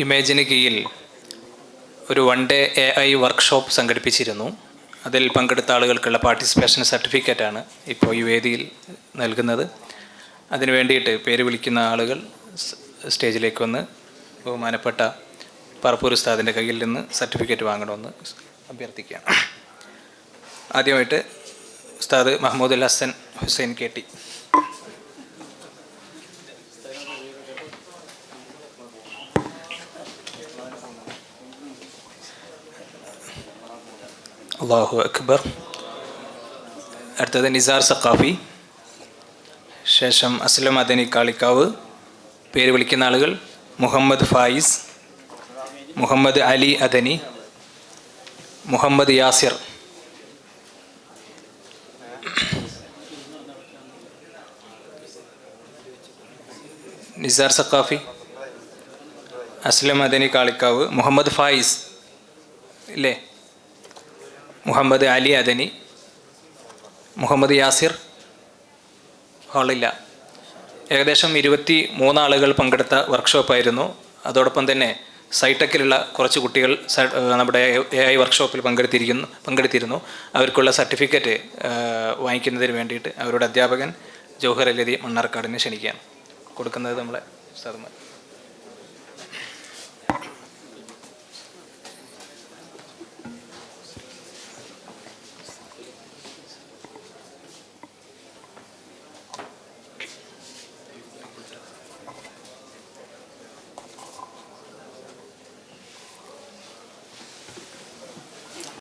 ഇമേജിന് കീഴിൽ ഒരു 1 day AI workshop സംഘടിപ്പിച്ചിരുന്നു. അതിൽ പങ്കെടുത്ത ആളുകൾക്കുള്ള പാർട്ടിസിപ്പേഷൻ സർട്ടിഫിക്കറ്റാണ് ഇപ്പോൾ ഈ വേദിയിൽ നൽകുന്നത്. അതിനു വേണ്ടിയിട്ട് പേര് വിളിക്കുന്ന ആളുകൾ സ്റ്റേജിലേക്ക് വന്ന് ബഹുമാനപ്പെട്ട പറപ്പൂർ ഉസ്താദിൻ്റെ കയ്യിൽ നിന്ന് സർട്ടിഫിക്കറ്റ് വാങ്ങണമെന്ന് അഭ്യർത്ഥിക്കുകയാണ്. ആദ്യമായിട്ട് ഉസ്താദ് മഹ്മൂദുൽ ഹസൻ ഹുസൈൻ KT. അല്ലാഹു അക്ബർ. അടുത്തത് നിസാർ സഖാഫി, ശേഷം അസ്ലം മദനി കാളിക്കാവ്. പേര് വിളിക്കുന്ന ആളുകൾ മുഹമ്മദ് ഫായിസ്, മുഹമ്മദ് അലി അദനി, മുഹമ്മദ് യാസിർ. നിസാർ സഖാഫി, അസ്ലം മദനി കാളിക്കാവ്, മുഹമ്മദ് ഫായിസ് ഇല്ലേ, മുഹമ്മദ് അലി അദനി, മുഹമ്മദ് യാസിർ. ഹാളില്ല. ഏകദേശം 23 ആളുകൾ പങ്കെടുത്ത വർക്ക്ഷോപ്പായിരുന്നു. അതോടൊപ്പം തന്നെ സൈടെക്കിലുള്ള കുറച്ച് കുട്ടികൾ നമ്മുടെ AI വർക്ക്ഷോപ്പിൽ പങ്കെടുത്തിരുന്നു. അവർക്കുള്ള സർട്ടിഫിക്കറ്റ് വാങ്ങിക്കുന്നതിന് വേണ്ടിയിട്ട് അവരുടെ അധ്യാപകൻ ജൗഹർ അലി മണ്ണാർക്കാടിനെ ക്ഷണിക്കുകയാണ്. കൊടുക്കുന്നത് നമ്മളെ സാർമാർ.